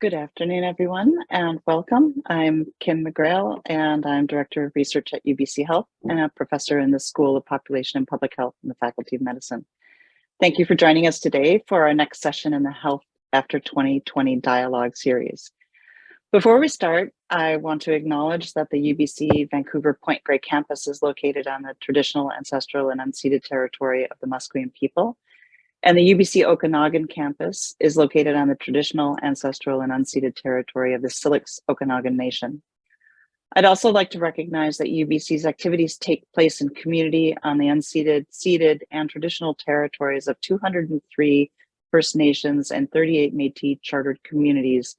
Good afternoon, everyone, and welcome. I'm Kim McGrail, and I'm Director of Research at UBC Health and a professor in the School of Population and Public Health in the Faculty of Medicine. Thank you for joining us today for our next session in the Health After 2020 Dialogue series. Before we start, I want to acknowledge that the UBC Vancouver Point Grey campus is located on the traditional, ancestral, and unceded territory of the Musqueam people. And the UBC Okanagan campus is located on the traditional, ancestral, and unceded territory of the Syilx Okanagan Nation. I'd also like to recognize that UBC's activities take place in community on the unceded, ceded, and traditional territories of 203 First Nations and 38 Métis chartered communities,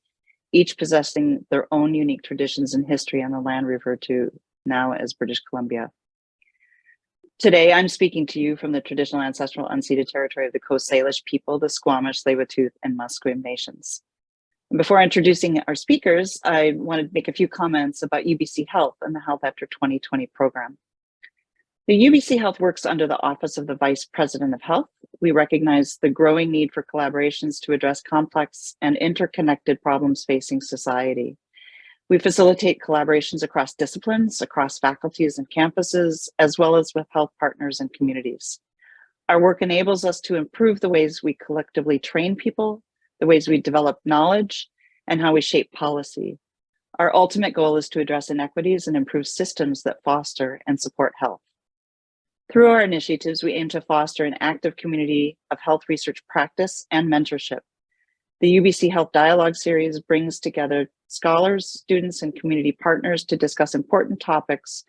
each possessing their own unique traditions and history on the land referred to now as British Columbia. Today, I'm speaking to you from the traditional, ancestral, unceded territory of the Coast Salish people, the Squamish, Tsleil-Waututh, and Musqueam nations. And before introducing our speakers, I wanted to make a few comments about UBC Health and the Health After 2020 program. The UBC Health works under the Office of the Vice President of Health. We recognize the growing need for collaborations to address complex and interconnected problems facing society. We facilitate collaborations across disciplines, across faculties and campuses, as well as with health partners and communities. Our work enables us to improve the ways we collectively train people, the ways we develop knowledge, and how we shape policy. Our ultimate goal is to address inequities and improve systems that foster and support health. Through our initiatives, we aim to foster an active community of health research practice and mentorship. The UBC Health Dialogue Series brings together scholars, students, and community partners to discuss important topics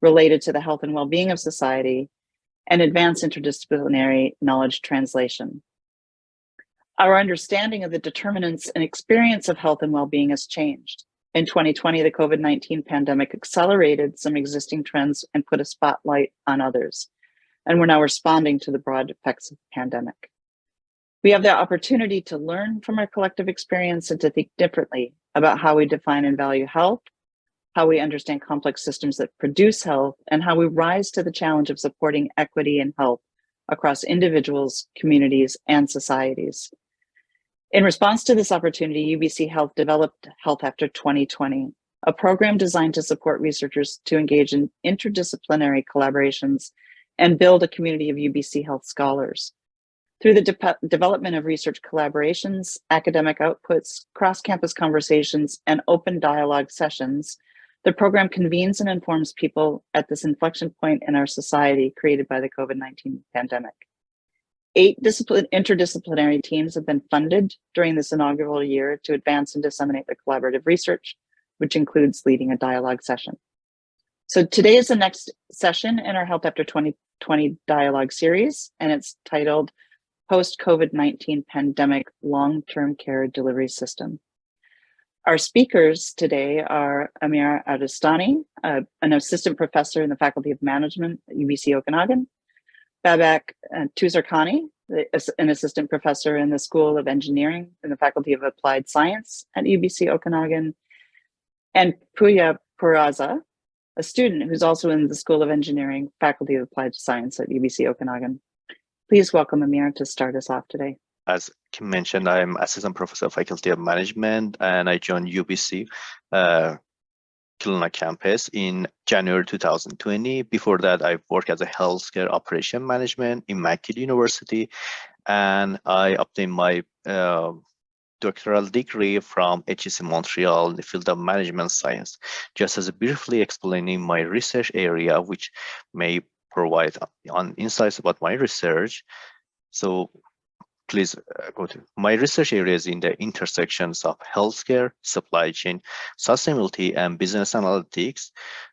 related to the health and well-being of society and advance interdisciplinary knowledge translation. Our understanding of the determinants and experience of health and well-being has changed. In 2020, the COVID-19 pandemic accelerated some existing trends and put a spotlight on others, and we're now responding to the broad effects of the pandemic. We have the opportunity to learn from our collective experience and to think differently about how we define and value health, how we understand complex systems that produce health, and how we rise to the challenge of supporting equity and health across individuals, communities, and societies. In response to this opportunity, UBC Health developed Health After 2020, a program designed to support researchers to engage in interdisciplinary collaborations and build a community of UBC Health scholars. Through the development of research collaborations, academic outputs, cross-campus conversations, and open dialogue sessions, the program convenes and informs people at this inflection point in our society created by the COVID-19 pandemic. 8 interdisciplinary teams have been funded during this inaugural year to advance and disseminate the collaborative research, which includes leading a dialogue session. So today is the next session in our Health After 2020 dialogue series, and it's titled Post-COVID-19 Pandemic Long-Term Care Delivery System. Our speakers today are Amir Adestani, an assistant professor in the Faculty of Management at UBC Okanagan, Babak Tuzarkhani, an assistant professor in the School of Engineering in the Faculty of Applied Science at UBC Okanagan, and Puya Puraza, a student who's also in the School of Engineering, Faculty of Applied Science at UBC Okanagan. Please welcome Amir to start us off today. As Kim mentioned, I'm Assistant Professor of Faculty of Management, and I joined UBC Kelowna campus in January 2020. Before that, I worked as a healthcare operation management in McGill University, and I obtained my doctoral degree from HEC Montreal in the field of management science. Just as briefly explaining my research area, which may provide on insights about my research. So please go to my research areas in the intersections of healthcare, supply chain, sustainability, and business analytics.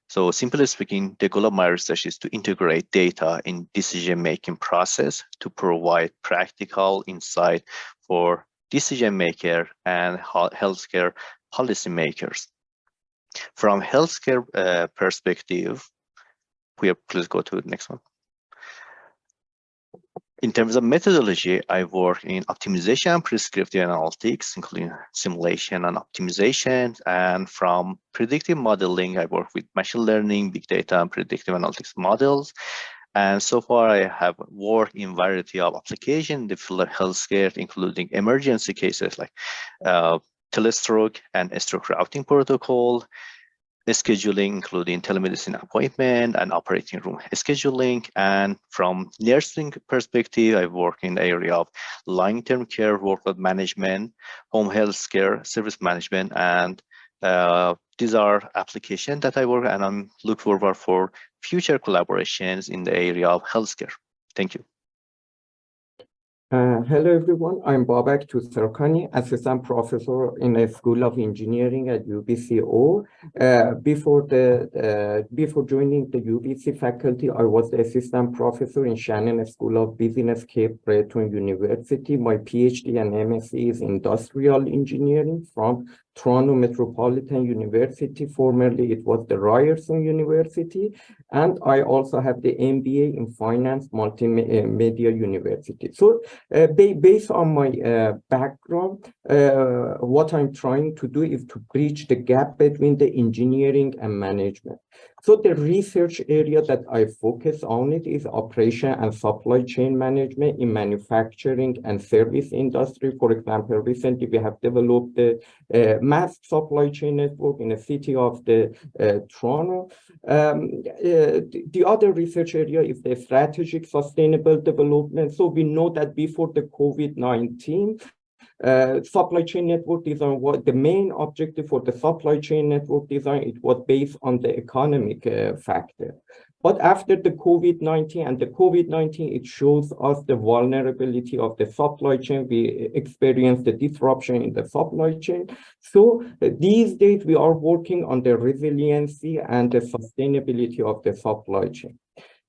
So simply speaking, the goal of my research is to integrate data in decision-making process to provide practical insight for decision maker and healthcare policymakers. From healthcare perspective, please go to the next one. In terms of methodology, I work in optimization and prescriptive analytics, including simulation and optimization. And from predictive modeling, I work with machine learning, big data, and predictive analytics models. And so far, I have worked in variety of applications in the field of healthcare, including emergency cases like telestroke and stroke routing protocol, scheduling, including telemedicine appointment and operating room scheduling. And from nursing perspective, I work in the area of long-term care, workload management, home health care, service management, and these are applications that I work, and I'm look forward for future collaborations in the area of healthcare. Thank you. Hello, everyone. I'm Babak Tusarkani, Assistant Professor in the School of Engineering at UBCO. Before joining the UBC faculty, I was the Assistant Professor in Shannon School of Business, Cape Breton University. My PhD and MSc is Industrial Engineering from Toronto Metropolitan University. Formerly, it was the Ryerson University. And I also have the MBA in Finance Multimedia University. So based on my background, what I'm trying to do is to bridge the gap between the engineering and management. So the research area that I focus on it is operation and supply chain management in manufacturing and service industry. For example, recently we have developed the mass supply chain network in the city of Toronto. The other research area is the strategic sustainable development. So we know that before the COVID-19, supply chain network design, what the main objective for the supply chain network design, it was based on the economic factor. But after the COVID-19 and the COVID-19, it shows us the vulnerability of the supply chain. We experienced the disruption in the supply chain. So these days we are working on the resiliency and the sustainability of the supply chain.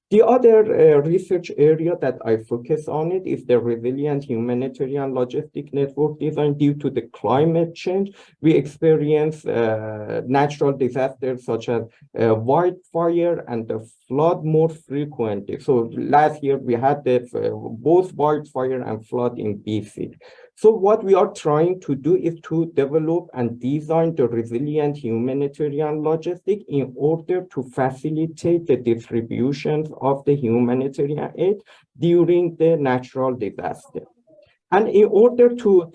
The other research area that I focus on it is the resilient humanitarian logistic network design. Due to the climate change, we experience natural disasters such as wildfire and the flood more frequently. So last year we had both wildfire and flood in BC. So what we are trying to do is to develop and design the resilient humanitarian logistic in order to facilitate the distributions of the humanitarian aid during the natural disaster. And in order to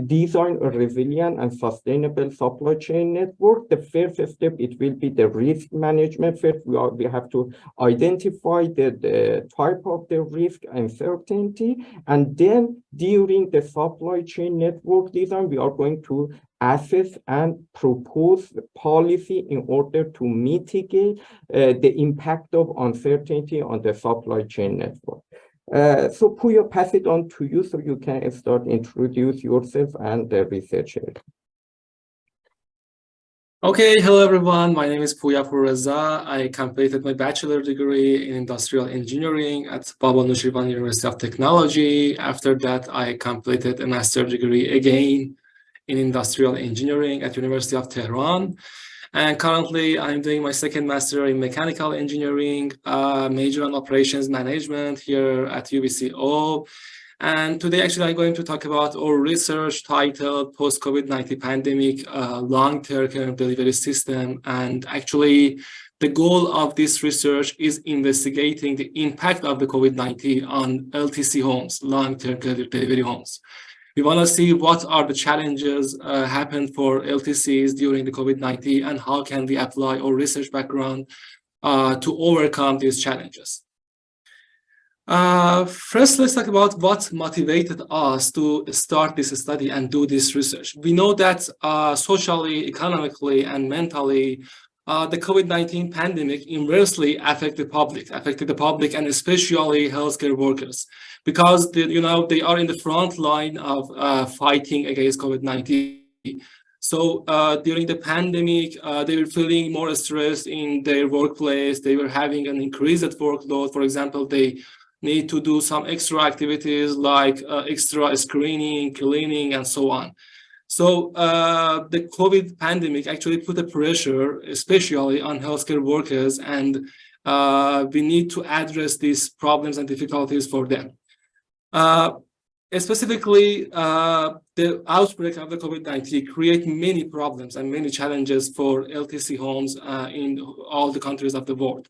design a resilient and sustainable supply chain network, the first step, it will be the risk management. First, we have to identify the type of the risk uncertainty. And then during the supply chain network design, we are going to assess and propose policy in order to mitigate the impact of uncertainty on the supply chain network. So Puya, pass it on to you so you can start introduce yourself and the research area. Okay, hello everyone. My name is Puya Reza. I completed my bachelor degree in industrial engineering at Baba Nushirvan University of Technology. After that, I completed a master degree again in industrial engineering at University of Tehran. And currently, I'm doing my second master in mechanical engineering, major on operations management here at UBCO. And today, actually, I'm going to talk about our research titled Post-COVID-19 Pandemic Long-Term Care Delivery System. And actually, the goal of this research is investigating the impact of the COVID-19 on LTC homes, long-term care delivery homes. We want to see what are the challenges happened for LTCs during the COVID-19 and how can we apply our research background to overcome these challenges. First, let's talk about what motivated us to start this study and do this research. We know that socially, economically, and mentally, the COVID-19 pandemic inversely affected the public and especially healthcare workers, because they are in the front line of fighting against COVID-19. So during the pandemic, they were feeling more stressed in their workplace. They were having an increased workload. For example, they need to do some extra activities like extra screening, cleaning, and so on. So the COVID pandemic actually put a pressure, especially on healthcare workers, and we need to address these problems and difficulties for them. Specifically, the outbreak of the COVID-19 create many problems and many challenges for LTC homes in all the countries of the world.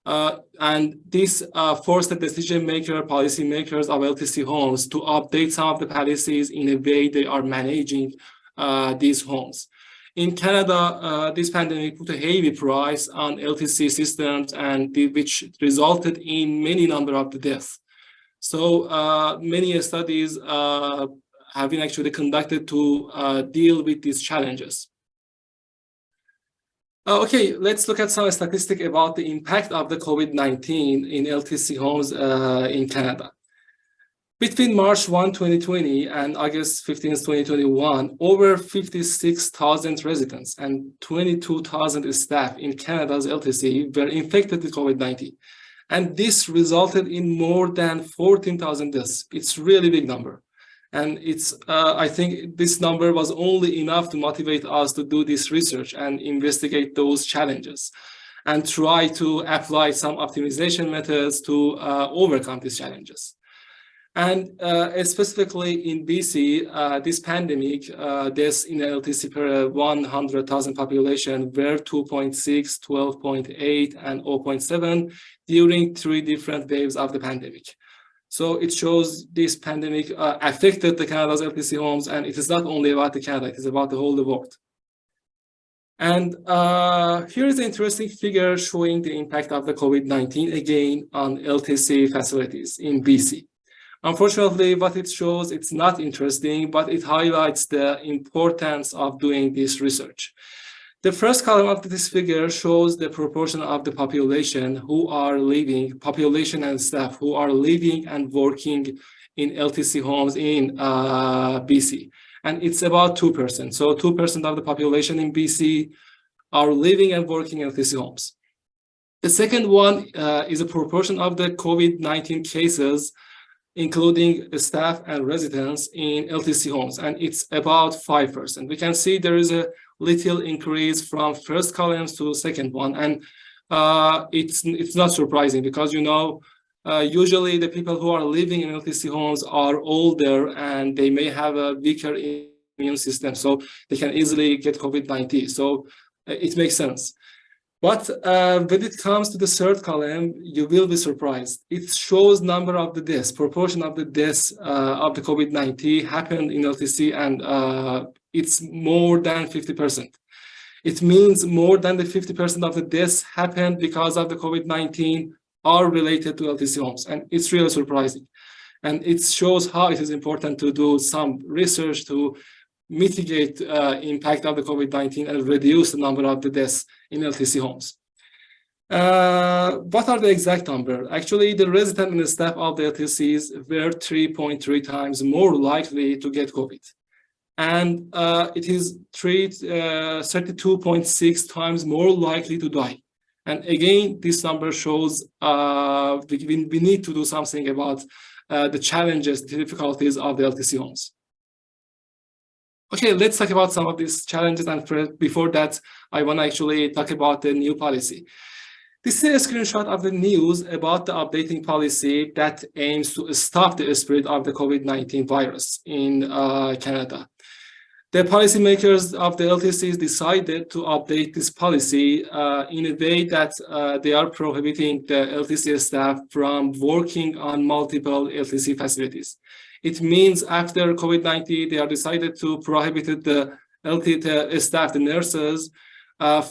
And this forced the decision maker, policy makers of LTC homes to update some of the policies in a way they are managing these homes. In Canada, this pandemic put a heavy price on LTC systems, and which resulted in many number of the deaths. So many studies have been actually conducted to deal with these challenges. Okay, let's look at some statistics about the impact of the COVID-19 in LTC homes in Canada. Between March 1, 2020 and August 15, 2021, over 56,000 residents and 22,000 staff in Canada's LTC were infected with COVID-19. And this resulted in more than 14,000 deaths. It's a really big number. And I think this number was only enough to motivate us to do this research and investigate those challenges and try to apply some optimization methods to overcome these challenges. And specifically in BC, this pandemic, deaths in LTC per 100,000 population were 2.6, 12.8, and 0.7 during 3 different waves of the pandemic. So it shows this pandemic affected the Canada's LTC homes, and it is not only about the Canada, it is about the whole world. And here is an interesting figure showing the impact of the COVID-19 again on LTC facilities in BC. Unfortunately, what it shows, it's not interesting, but it highlights the importance of doing this research. The first column of this figure shows the proportion of the population who are living, population and staff who are living and working in LTC homes in BC. And it's about 2%. So 2% of the population in BC are living and working in LTC homes. The second one is a proportion of the COVID-19 cases, including staff and residents in LTC homes, and it's about 5%. We can see there is a little increase from first columns to second one, and it's not surprising because, you know, usually the people who are living in LTC homes are older and they may have a weaker immune system, so they can easily get COVID-19. So it makes sense. But when it comes to the third column, you will be surprised. It shows number of the deaths, proportion of the deaths of the COVID-19 happened in LTC, and it's more than 50%. It means more than the 50% of the deaths happened because of the COVID-19 are related to LTC homes, and it's really surprising. And it shows how it is important to do some research to mitigate impact of the COVID-19 and reduce the number of the deaths in LTC homes. What are the exact number? Actually, the resident and the staff of the LTCs were 3.3 times more likely to get COVID. And it is 32.6 times more likely to die. And again, this number shows we need to do something about the challenges, the difficulties of the LTC homes. Okay, let's talk about some of these challenges, and before that, I want to actually talk about the new policy. This is a screenshot of the news about the updating policy that aims to stop the spread of the COVID-19 virus in Canada. The policymakers of the LTCs decided to update this policy in a way that they are prohibiting the LTC staff from working on multiple LTC facilities. It means after COVID-19, they are decided to prohibit the LTC staff, the nurses,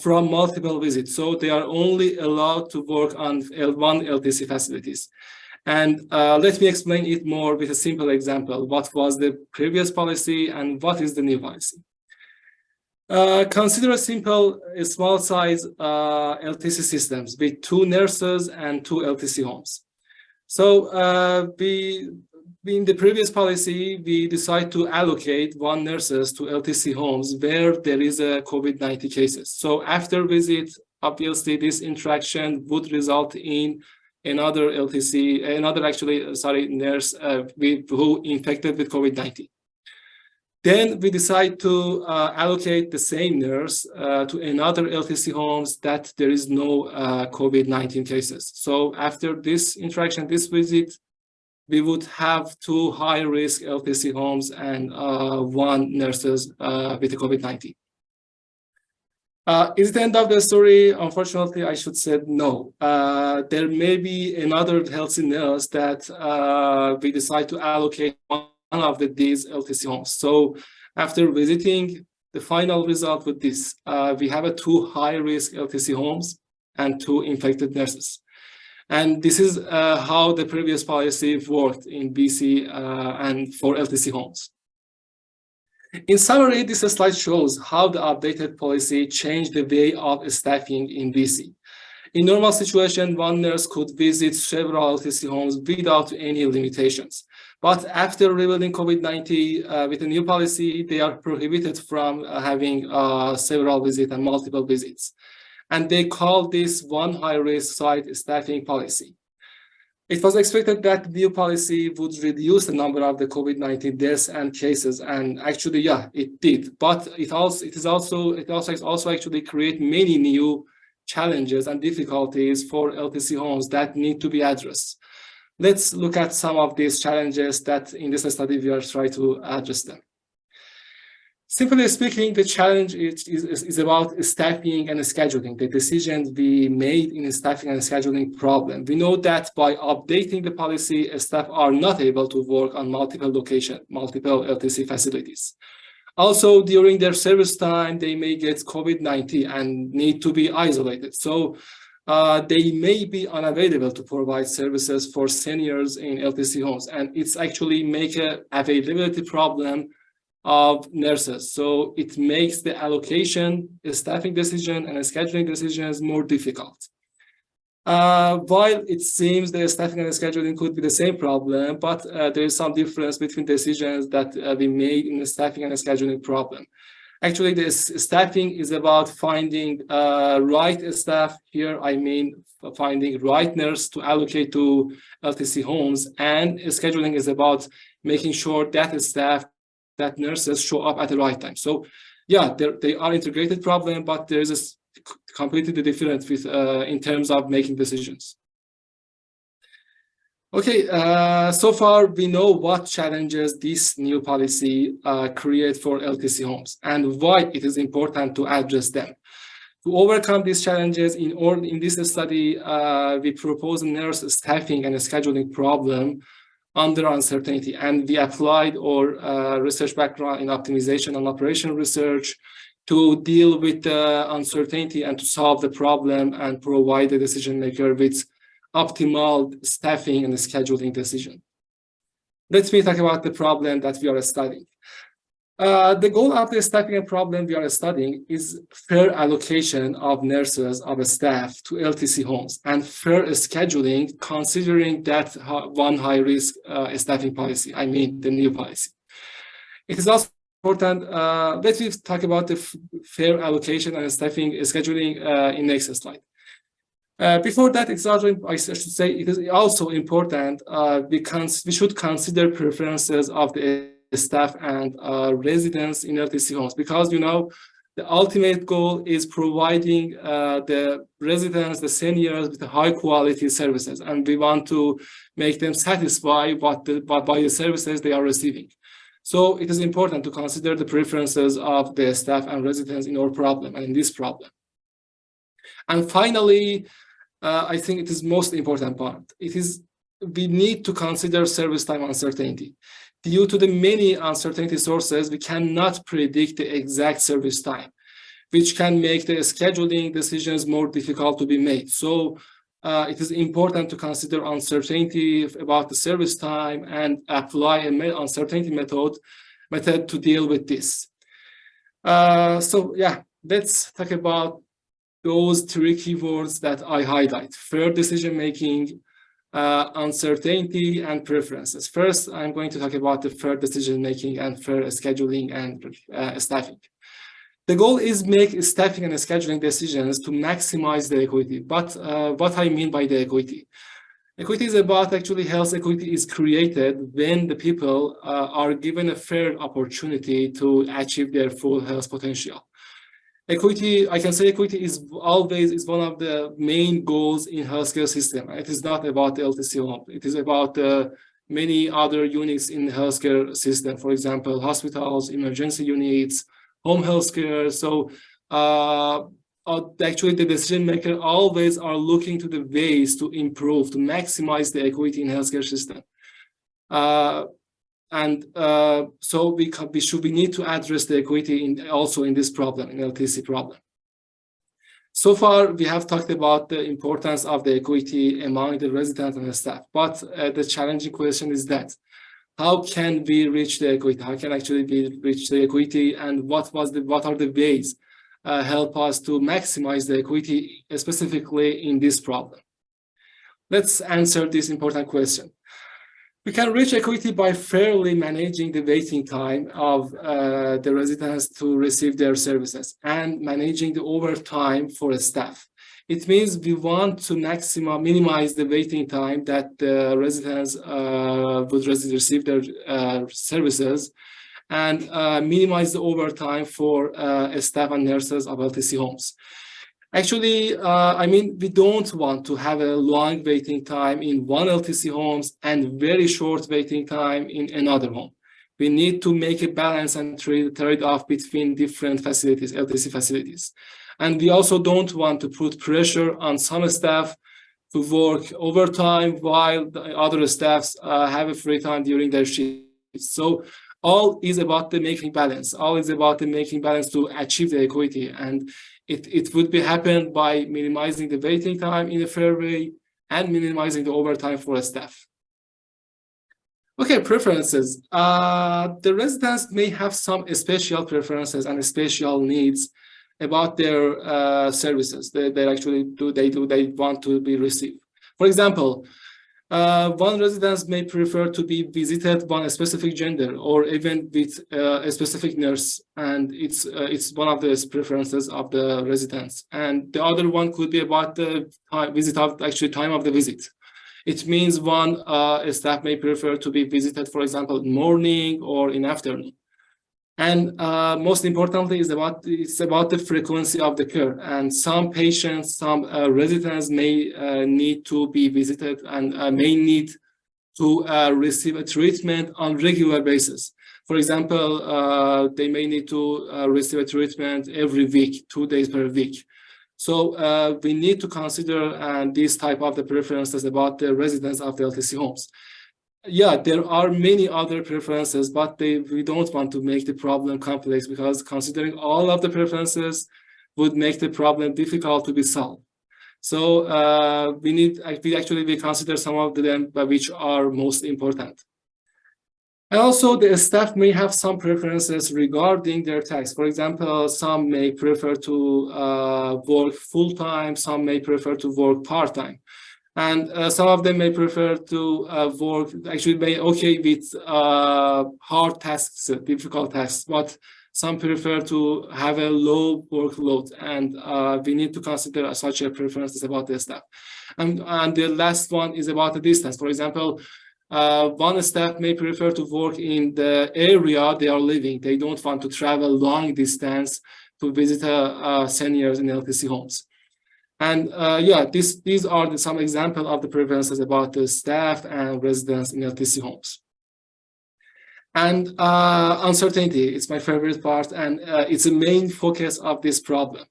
from multiple visits. So they are only allowed to work on one LTC facilities. And let me explain it more with a simple example. What was the previous policy and what is the new policy? Consider a simple, small size LTC systems with 2 nurses and 2 LTC homes. So in the previous policy, we decided to allocate 1 nurses to LTC homes where there is a COVID-19 cases. So after visit, obviously this interaction would result in another nurse who infected with COVID-19. Then we decide to allocate the same nurse to another LTC homes that there is no COVID-19 cases. So after this interaction, this visit, we would have 2 high-risk LTC homes and 1 nurses with the COVID-19. Is it the end of the story? Unfortunately, I should say no. There may be another healthy nurse that we decide to allocate one of these LTC homes. So after visiting, the final result with this, we have 2 high-risk LTC homes and 2 infected nurses. And this is how the previous policy worked in BC and for LTC homes. In summary, this slide shows how the updated policy changed the way of staffing in BC. In normal situation, one nurse could visit several LTC homes without any limitations. But after revealing COVID-19, with the new policy, they are prohibited from having several visits and multiple visits. And they call this one high-risk site staffing policy. It was expected that the new policy would reduce the number of the COVID-19 deaths and cases, and actually, yeah, it did. But it also actually create many new challenges and difficulties for LTC homes that need to be addressed. Let's look at some of these challenges that in this study we are trying to address them. Simply speaking, the challenge is about staffing and scheduling, the decisions we made in staffing and scheduling problem. We know that by updating the policy, staff are not able to work on multiple locations, multiple LTC facilities. Also, during their service time, they may get COVID-19 and need to be isolated. So they may be unavailable to provide services for seniors in LTC homes. And it's actually make an availability problem of nurses. So it makes the allocation, the staffing decision, and the scheduling decisions more difficult. While it seems the staffing and the scheduling could be the same problem, but there is some difference between decisions that we made in the staffing and the scheduling problem. Actually, the staffing is about finding right staff. Here, I mean finding right nurse to allocate to LTC homes, and scheduling is about making sure that staff, that nurses show up at the right time. So yeah, they are integrated problem, but there is a completely different with, in terms of making decisions. Okay, so far we know what challenges this new policy create for LTC homes and why it is important to address them. To overcome these challenges, in this study, we propose a nurse staffing and a scheduling problem under uncertainty, and we applied our research background in optimization and operational research to deal with the uncertainty and to solve the problem and provide the decision maker with optimal staffing and scheduling decision. Let me talk about the problem that we are studying. The goal of the staffing problem we are studying is fair allocation of nurses, of staff to LTC homes, and fair scheduling considering that one high-risk staffing policy, I mean the new policy. It is also important, let me talk about the fair allocation and staffing scheduling in next slide. Before that, I should say it is also important we should consider preferences of the staff and residents in LTC homes, because you know the ultimate goal is providing the residents, the seniors, with high quality services, and we want to make them satisfied by the services they are receiving. So it is important to consider the preferences of the staff and residents in our problem and in this problem. And finally, I think it is most important part. We need to consider service time uncertainty. Due to the many uncertainty sources, we cannot predict the exact service time, which can make the scheduling decisions more difficult to be made. So it is important to consider uncertainty about the service time and apply an uncertainty method to deal with this. So yeah, let's talk about those 3 keywords that I highlight: fair decision-making, uncertainty, and preferences. First, I'm going to talk about the fair decision-making and fair scheduling and staffing. The goal is make staffing and scheduling decisions to maximize the equity. But what I mean by the equity? Equity is about actually health equity is created when the people are given a fair opportunity to achieve their full health potential. Equity, I can say equity is one of the main goals in healthcare system. It is not about the LTC home. It is about many other units in the healthcare system. For example, hospitals, emergency units, home healthcare. So actually the decision maker always are looking to the ways to improve, to maximize the equity in healthcare system. So we need to address the equity also in this problem, in LTC problem. So far, we have talked about the importance of the equity among the residents and the staff, but the challenging question is that how can we reach the equity? How can actually we reach the equity, and what are the ways help us to maximize the equity, specifically in this problem? Let's answer this important question. We can reach equity by fairly managing the waiting time of the residents to receive their services and managing the overtime for the staff. It means we want to minimize the waiting time that the residents would receive their services, and minimize the overtime for staff and nurses of LTC homes. Actually, we don't want to have a long waiting time in one LTC homes and very short waiting time in another home. We need to make a balance and trade-off between different facilities, LTC facilities. And we also don't want to put pressure on some staff to work overtime while the other staffs have a free time during their shifts. So all is about the making balance. All is about the making balance to achieve the equity. And it would be happen by minimizing the waiting time in a fair way and minimizing the overtime for a staff. Okay, preferences. The residents may have some special preferences and special needs about their services. They want to be received. For example, one resident may prefer to be visited by a specific gender or even with a specific nurse, and it's one of the preferences of the residents. And the other one could be about the time of the visit. It means one staff may prefer to be visited, for example, in morning or in afternoon. And most importantly, it's about the frequency of the care. And some patients, some residents may need to be visited and may need to receive a treatment on regular basis. For example, they may need to receive a treatment every week, 2 days per week. So we need to consider this type of the preferences about the residents of the LTC homes. Yeah, there are many other preferences, but we don't want to make the problem complex, because considering all of the preferences would make the problem difficult to be solved. So we consider some of them which are most important. And also the staff may have some preferences regarding their tasks. For example, some may prefer to work full-time, some may prefer to work part-time. And some of them may prefer to work, may okay with hard tasks, difficult tasks, but some prefer to have a low workload, and we need to consider such a preferences about the staff. And the last one is about the distance. For example, one staff may prefer to work in the area they are living. They don't want to travel long distance to visit seniors in LTC homes. And these are some examples of the preferences about the staff and residents in LTC homes. And uncertainty is my favorite part, and it's a main focus of this problem.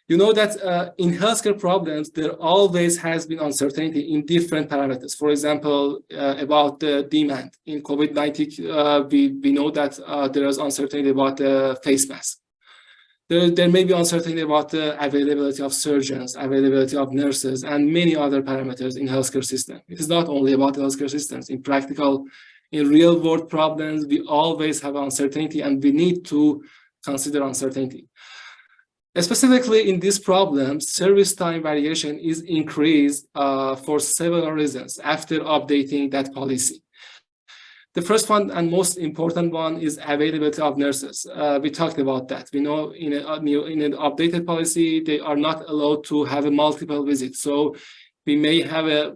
You know that in healthcare problems, there always has been uncertainty in different parameters. For example, about the demand. In COVID-19, we know that there is uncertainty about the face mask. There may be uncertainty about the availability of surgeons, availability of nurses, and many other parameters in healthcare system. It is not only about the healthcare systems. In real world problems, we always have uncertainty, and we need to consider uncertainty. Specifically in this problem, service time variation is increased for several reasons after updating that policy. The first one and most important one is availability of nurses. We talked about that. We know in an updated policy, they are not allowed to have a multiple visits. So we may have a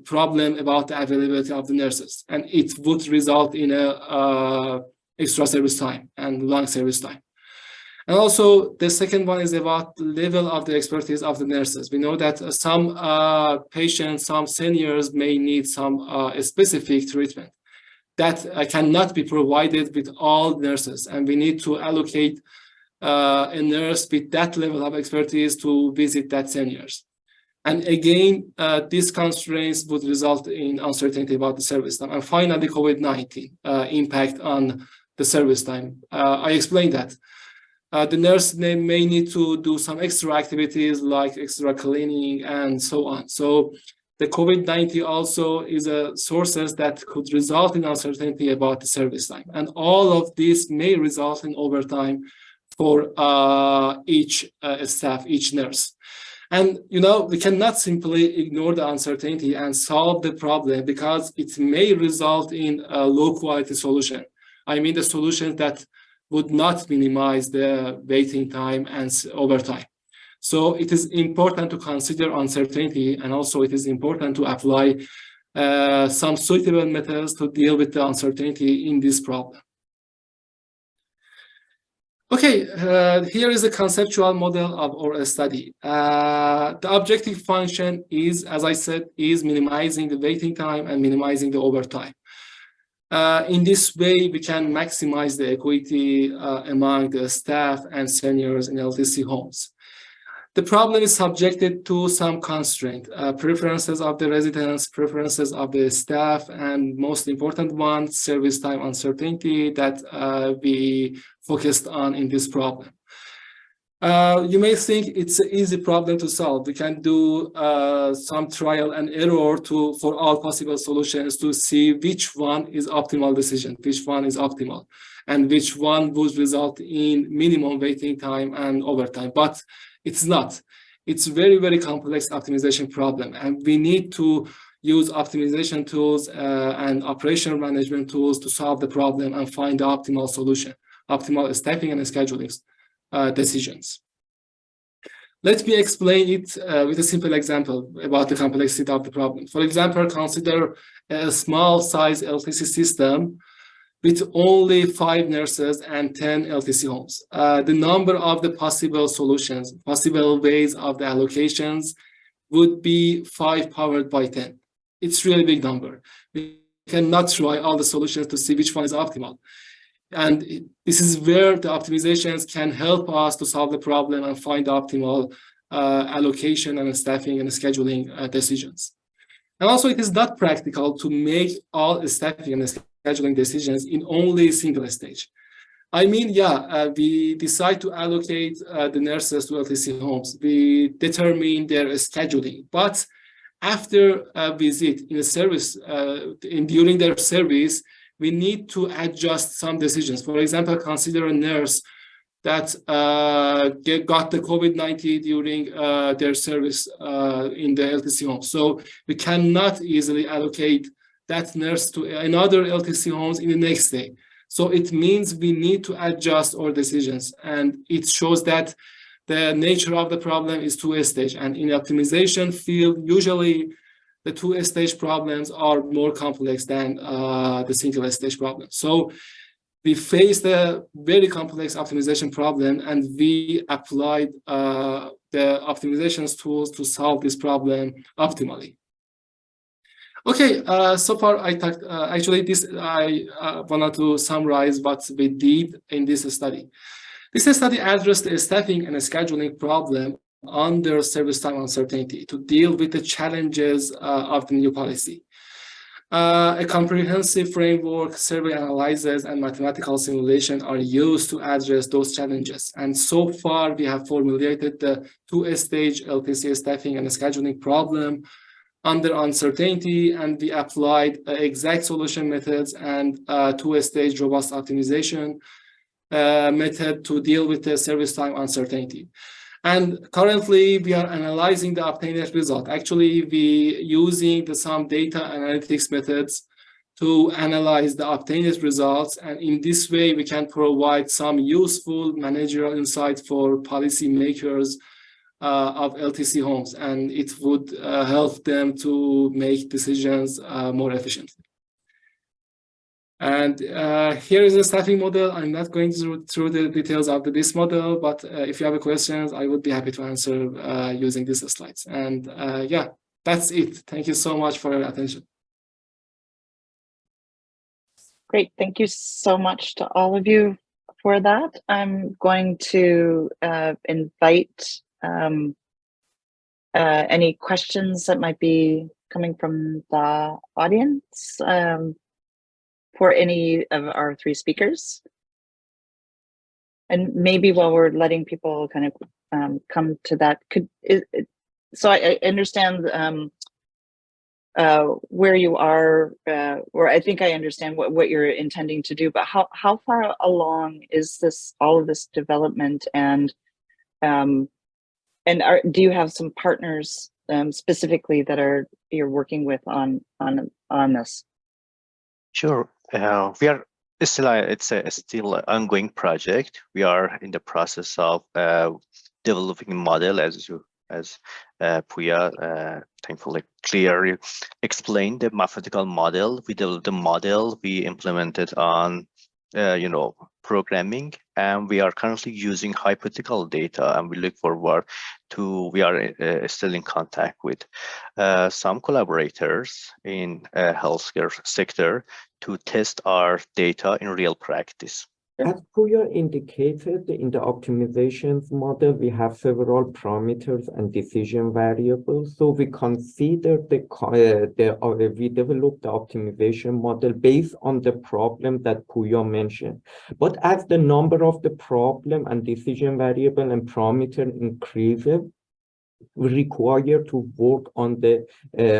problem about the availability of the nurses, and it would result in a extra service time and long service time. And also the second one is about the level of the expertise of the nurses. We know that some patients, some seniors may need some specific treatment that cannot be provided with all nurses, and we need to allocate a nurse with that level of expertise to visit that seniors. And again, these constraints would result in uncertainty about the service time. And finally, COVID-19 impact on the service time. I explained that. The nurse may need to do some extra activities like extra cleaning and so on. So the COVID-19 also is a sources that could result in uncertainty about the service time. And all of this may result in overtime for each staff, each nurse. And, you know, we cannot simply ignore the uncertainty and solve the problem because it may result in a low quality solution. I mean, the solutions that would not minimize the waiting time and overtime. So it is important to consider uncertainty, and also it is important to apply some suitable methods to deal with the uncertainty in this problem. Okay, here is a conceptual model of our study. The objective function is, as I said, is minimizing the waiting time and minimizing the overtime. In this way, we can maximize the equity among the staff and seniors in LTC homes. The problem is subjected to some constraint, preferences of the residents, preferences of the staff, and most important one, service time uncertainty that we focused on in this problem. You may think it's an easy problem to solve. We can do some trial and error for all possible solutions to see which one is optimal decision, which one is optimal, and which one would result in minimum waiting time and overtime. But it's not. It's very, very complex optimization problem, and we need to use optimization tools and operational management tools to solve the problem and find the optimal solution, optimal staffing and scheduling decisions. Let me explain it with a simple example about the complexity of the problem. For example, consider a small size LTC system with only 5 nurses and 10 LTC homes. The number of the possible solutions, possible ways of the allocations would be 5 powered by 10. It's really big number. We cannot try all the solutions to see which one is optimal. And this is where the optimizations can help us to solve the problem and find the optimal allocation and staffing and scheduling decisions. And also, it is not practical to make all staffing and scheduling decisions in only a single stage. I mean, we decide to allocate the nurses to LTC homes. We determine their scheduling, but after a visit in a service, during their service, we need to adjust some decisions. For example, consider a nurse that got the COVID-19 during their service in the LTC home. So we cannot easily allocate that nurse to another LTC homes in the next day. So it means we need to adjust our decisions. And it shows that the nature of the problem is two-stage. And in the optimization field, usually the two-stage problems are more complex than the single-stage problem. So we faced a very complex optimization problem, and we applied the optimization tools to solve this problem optimally. Okay, so far I talked, I wanted to summarize what we did in this study. This study addressed the staffing and scheduling problem under service time uncertainty to deal with the challenges of the new policy. A comprehensive framework, survey analyses, and mathematical simulation are used to address those challenges. And so far, we have formulated the two-stage LTC staffing and scheduling problem under uncertainty, and we applied exact solution methods and two-stage robust optimization method to deal with the service time uncertainty. And currently, we are analyzing the obtained result. Actually, we using some data analytics methods to analyze the obtained results. And in this way, we can provide some useful managerial insight for policymakers of LTC homes. And it would help them to make decisions more efficiently. And here is the staffing model. I'm not going through the details of this model, but if you have questions, I would be happy to answer using these slides. And yeah, that's it. Thank you so much for your attention. Great. Thank you so much to all of you for that. I'm going to invite any questions that might be coming from the audience for any of our three speakers. And maybe while we're letting people kind of come to that, so I understand where you are, or I think I understand what you're intending to do, but how far along is all of this development, and do you have some partners specifically that you're working with on this? Sure. We are still it's still an ongoing project. We are in the process of developing a model, as Puya thankfully clearly explained the mathematical model. We developed the model. We implemented on programming, and we are currently using hypothetical data, and we look forward to, we are still in contact with some collaborators in healthcare sector to test our data in real practice. As Puya indicated, in the optimizations model, we have several parameters and decision variables. So we consider we developed the optimization model based on the problem that Puya mentioned. But as the number of the problem and decision variable and parameter increases, we require to work on the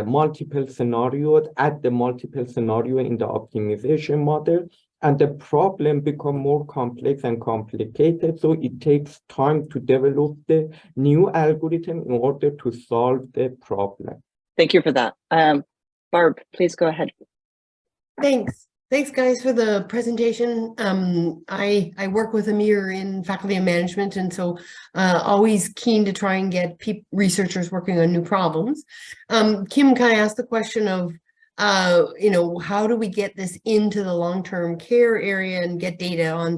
multiple scenarios, add the multiple scenario in the optimization model, and the problem become more complex and complicated. So it takes time to develop the new algorithm in order to solve the problem. Thank you for that. Barb, please go ahead. Thanks. Thanks, guys, for the presentation. I work with Amir in faculty and management, and so always keen to try and get researchers working on new problems. Kim kind of asked the question of, how do we get this into the long-term care area and get data on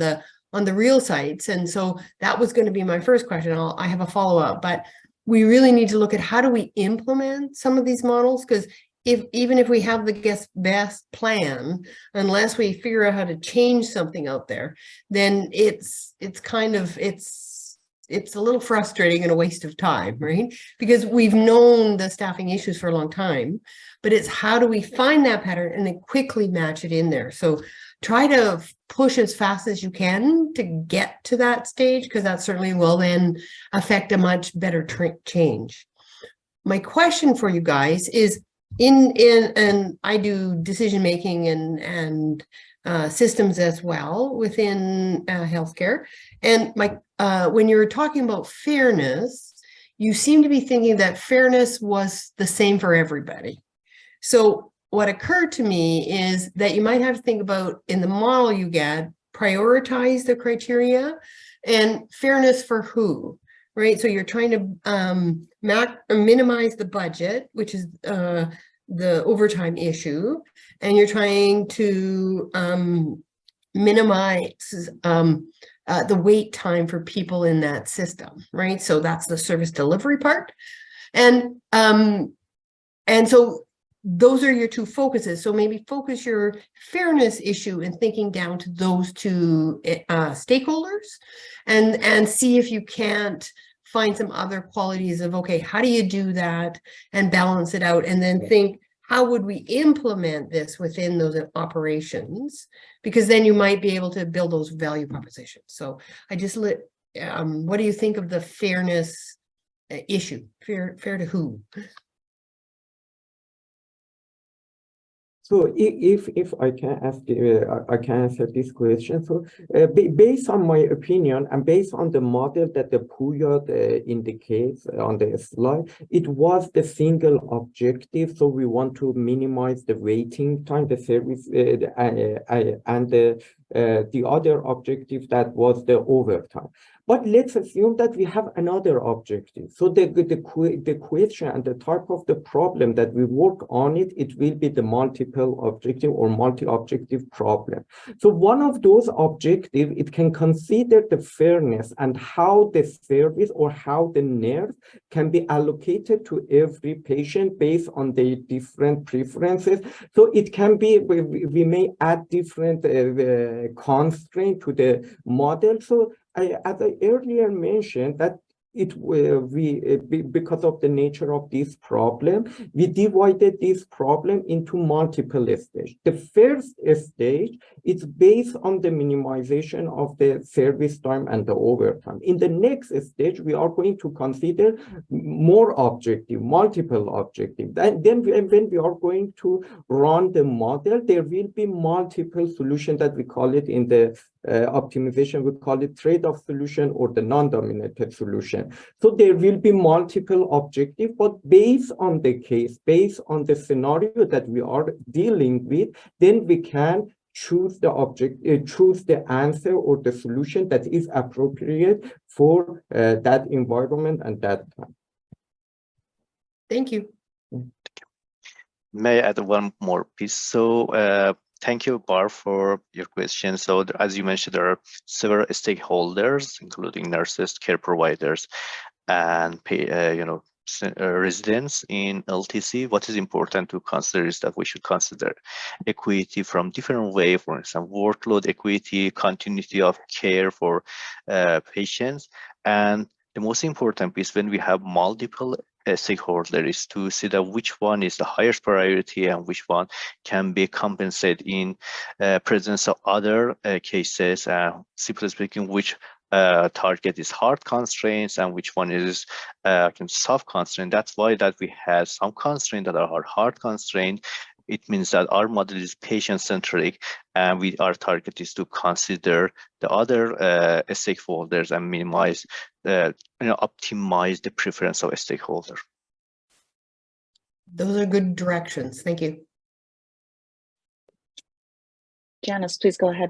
the real sites? And so that was going to be my first question. I have a follow-up, but we really need to look at how do we implement some of these models, because even if we have the best plan, unless we figure out how to change something out there, then it's a little frustrating and a waste of time, right? Because we've known the staffing issues for a long time, but it's how do we find that pattern and then quickly match it in there. So try to push as fast as you can to get to that stage, because that certainly will then affect a much better change. My question for you guys is, and I do decision making and systems as well within healthcare. And when you're talking about fairness, you seem to be thinking that fairness was the same for everybody. So what occurred to me is that you might have to think about, in the model you get, prioritize the criteria, and fairness for who, right? So you're trying to minimize the budget, which is the overtime issue, and you're trying to minimize the wait time for people in that system, right? So that's the service delivery part. And so those are your two focuses. So maybe focus your fairness issue in thinking down to those two stakeholders, and see if you can't find some other qualities of, okay, how do you do that and balance it out, and then think, how would we implement this within those operations? Because then you might be able to build those value propositions. So I just what do you think of the fairness issue? Fair to who? So if I can ask, I can answer this question. So based on my opinion and based on the model that the Puya indicates on the slide, it was the single objective. So we want to minimize the waiting time, the service, and the other objective that was the overtime. But let's assume that we have another objective. So the question and the type of the problem that we work on it will be the multiple objective or multi-objective problem. So one of those objectives, it can consider the fairness and how the service or how the nurse can be allocated to every patient based on their different preferences. So it can be, we may add different constraint to the model. So as I earlier mentioned, that because of the nature of this problem, we divided this problem into multiple stages. The first stage is based on the minimization of the service time and the overtime. In the next stage, we are going to consider more objective, multiple objective. And then when we are going to run the model, there will be multiple solutions that we call it in the optimization, we call it trade-off solution or the non-dominated solution. So there will be multiple objectives, but based on the case, based on the scenario that we are dealing with, then we can choose the choose the answer or the solution that is appropriate for that environment and that time. Thank you. May I add one more piece? So thank you, Bar, for your question. So as you mentioned, there are several stakeholders, including nurses, care providers, and residents in LTC. What is important to consider is that we should consider equity from different ways, for example, workload equity, continuity of care for patients. And the most important piece when we have multiple stakeholders is to see that which one is the highest priority and which one can be compensated in presence of other cases. Simply speaking, which target is hard constraints and which one is soft constraint. That's why that we have some constraints that are hard constraint. It means that our model is patient-centric, and our target is to consider the other stakeholders and minimize, optimize the preference of a stakeholder. Those are good directions. Thank you. Janice, please go ahead.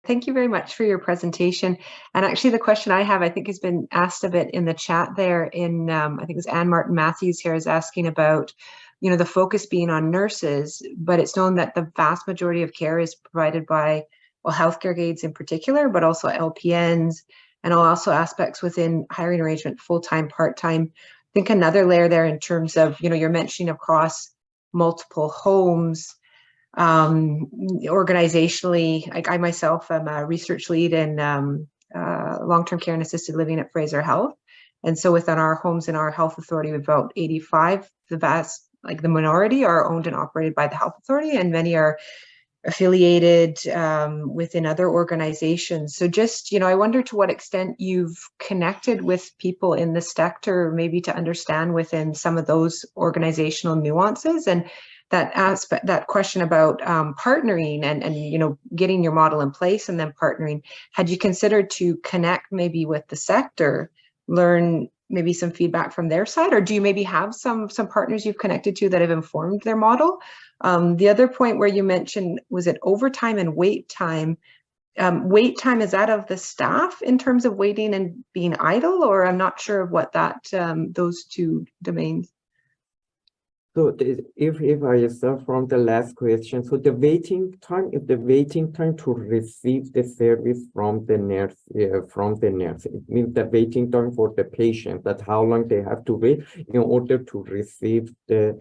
Thank you very much for your presentation. And actually the question I have, I think has been asked a bit in the chat there in, I think it was Anne Martin Matthews here is asking about, the focus being on nurses, but it's known that the vast majority of care is provided by, well, healthcare aides in particular, but also LPNs and also aspects within hiring arrangement, full-time, part-time. I think another layer there in terms of, you're mentioning across multiple homes, organizationally, like I myself am a research lead in long-term care and assisted living at Fraser Health. And so within our homes in our health authority, about 85, the minority are owned and operated by the health authority, and many are affiliated within other organizations. So just, I wonder to what extent you've connected with people in the sector, maybe to understand within some of those organizational nuances and that aspect, that question about partnering and getting your model in place and then partnering. Had you considered to connect maybe with the sector, learn maybe some feedback from their side, or do you maybe have some partners you've connected to that have informed their model? The other point where you mentioned, was it overtime and wait time? Wait time, is that of the staff in terms of waiting and being idle, or I'm not sure of what that those two domains. So if I start from the last question, so the waiting time is the waiting time to receive the service from the nurse. It means the waiting time for the patient, that how long they have to wait in order to receive the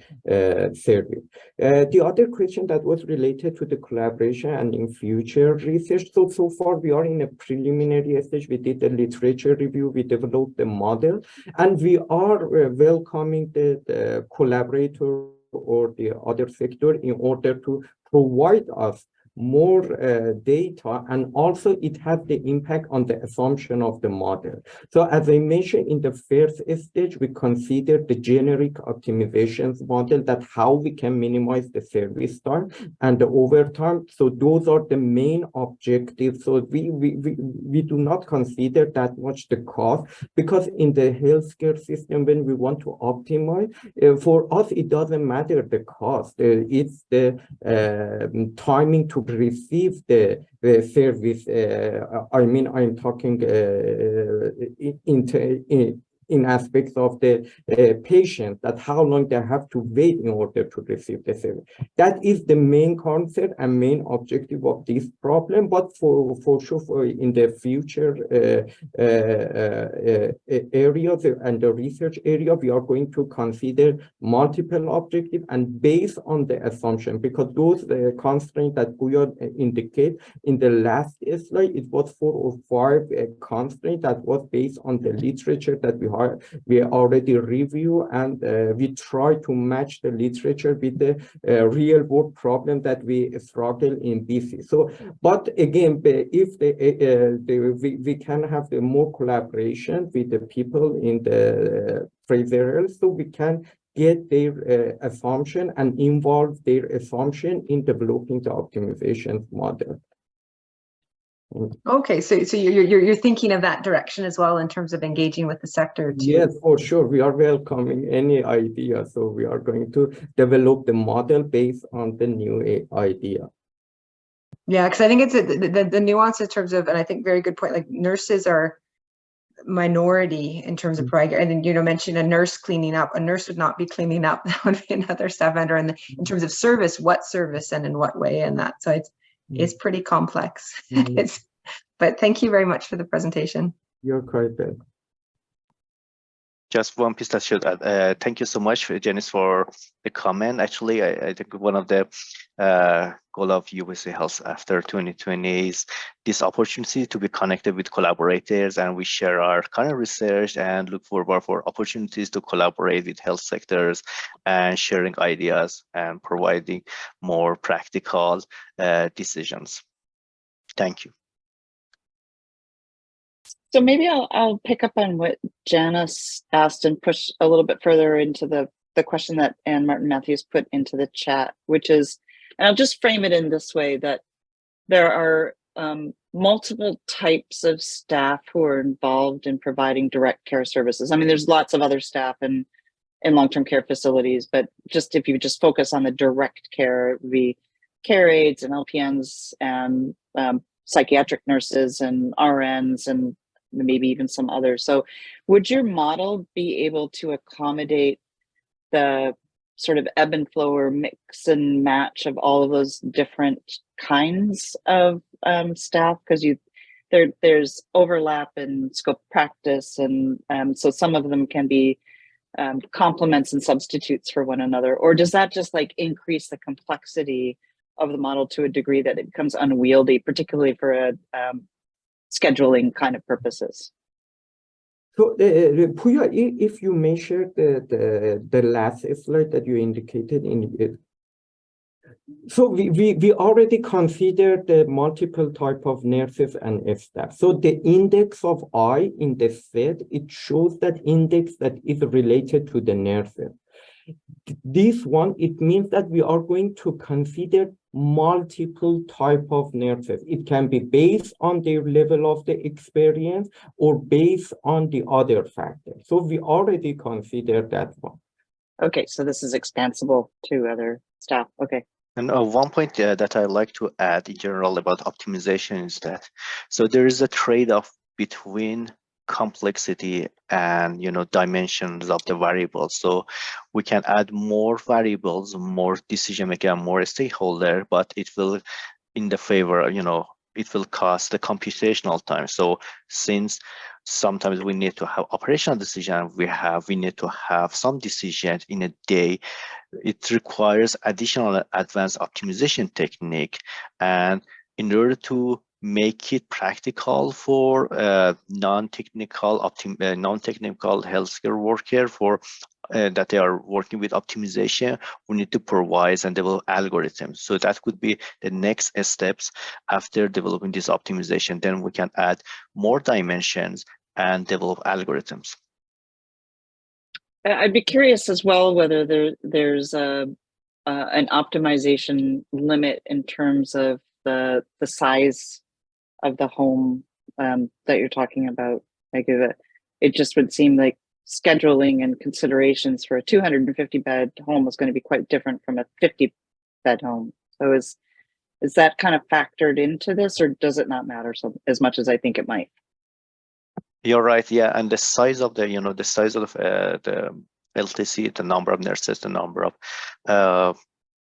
service. The other question that was related to the collaboration and in future research. So far we are in a preliminary stage. We did a literature review, we developed the model, and we are welcoming the collaborator or the other sector in order to provide us more data, and also it has the impact on the assumption of the model. So as I mentioned in the first stage, we consider the generic optimizations model, that how we can minimize the service time and the overtime. So those are the main objectives. So we do not consider that much the cost, because in the healthcare system, when we want to optimize, for us it doesn't matter the cost. It's the timing to receive the service. I mean, I'm talking in aspects of the patient, that how long they have to wait in order to receive the service. That is the main concept and main objective of this problem. But for sure, in the future areas and the research area, we are going to consider multiple objectives and based on the assumption, because those constraints that Puya indicate in the last slide, it was 4 or 5 constraints that was based on the literature that we already review, and we try to match the literature with the real world problem that we struggle in BC. So, but again, if we can have the more collaboration with the people in the Fraser Health, so we can get their assumption and involve their assumption in developing the optimization model. Okay, so you're thinking of that direction as well in terms of engaging with the sector too. Yes, for sure. We are welcoming any idea. So we are going to develop the model based on the new idea. Yeah, because I think it's the nuance in terms of, and I think very good point, like nurses are minority in terms of provider, and then, you know, mention a nurse cleaning up. A nurse would not be cleaning up. That would be another staff member. And in terms of service, what service and in what way, and that. So it's pretty complex. But thank you very much for the presentation. You're quite welcome. Just one piece that should add. Thank you so much, Janice, for the comment. Actually, I think one of the goal of UBC Health after 2020 is this opportunity to be connected with collaborators, and we share our current research and look forward for opportunities to collaborate with health sectors and sharing ideas and providing more practical decisions. Thank you. So maybe I'll pick up on what Janice asked and push a little bit further into the question that Anne Martin Matthews put into the chat, which is, and I'll just frame it in this way, that there are multiple types of staff who are involved in providing direct care services. I mean, there's lots of other staff in long-term care facilities, but just if you just focus on the direct care, it would be care aides and LPNs and psychiatric nurses and RNs and maybe even some others. So would your model be able to accommodate the sort of ebb and flow or mix and match of all of those different kinds of staff? Because there's overlap in scope of practice, and so some of them can be complements and substitutes for one another. Or does that just like increase the complexity of the model to a degree that it becomes unwieldy, particularly for a scheduling kind of purposes? So, Puya, if you measure the last slide that you indicated in it, so we already considered the multiple type of nurses and staff. So the index of I in the set, it shows that index that is related to the nurses. This one, it means that we are going to consider multiple type of nurses. It can be based on their level of the experience or based on the other factors. So we already considered that one. Okay, so this is expansible to other staff. Okay. And one point that I like to add in general about optimization is that, so there is a trade-off between complexity and, you know, dimensions of the variables. So we can add more variables, more decision maker, and more stakeholder, but it will in the favor, you know, it will cost the computational time. So since sometimes we need to have operational decision, we need to have some decisions in a day, it requires additional advanced optimization technique. And in order to make it practical for non-technical healthcare worker for that they are working with optimization, we need to provide and develop algorithms. So that could be the next steps after developing this optimization. Then we can add more dimensions and develop algorithms. I'd be curious as well whether there's an optimization limit in terms of the size of the home that you're talking about. Like it just would seem like scheduling and considerations for a 250 bed home is going to be quite different from a 50 bed home. So is that kind of factored into this, or does it not matter so as much as I think it might? You're right. Yeah, and the size of the, the size of the LTC, the number of nurses, the number of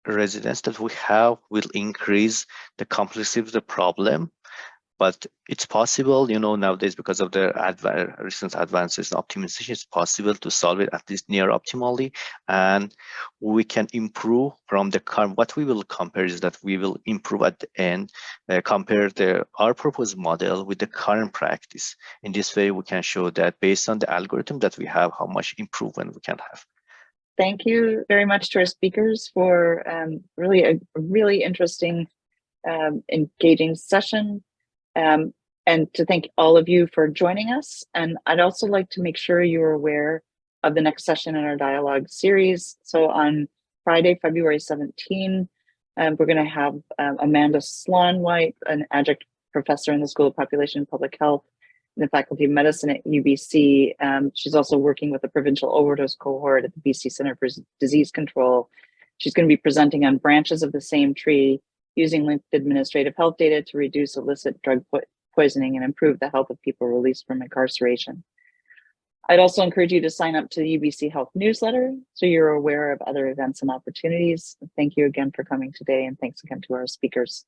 residents that we have will increase the complexity of the problem. But it's possible, nowadays, because of the recent advances in optimization, it's possible to solve it at least near optimally. And we can improve from the current. What we will compare is that we will improve at the end, compare our proposed model with the current practice. In this way, we can show that based on the algorithm that we have, how much improvement we can have. Thank you very much to our speakers for really a really interesting, engaging session. And to thank all of you for joining us. And I'd also like to make sure you're aware of the next session in our dialogue series. So on Friday, February 17, we're going to have Amanda Sloan-White, an adjunct professor in the School of Population and Public Health in the Faculty of Medicine at UBC. She's also working with the provincial overdose cohort at the BC Center for Disease Control. She's going to be presenting on branches of the same tree, using linked administrative health data to reduce illicit drug poisoning and improve the health of people released from incarceration. I'd also encourage you to sign up to the UBC Health newsletter so you're aware of other events and opportunities. Thank you again for coming today, and thanks again to our speakers.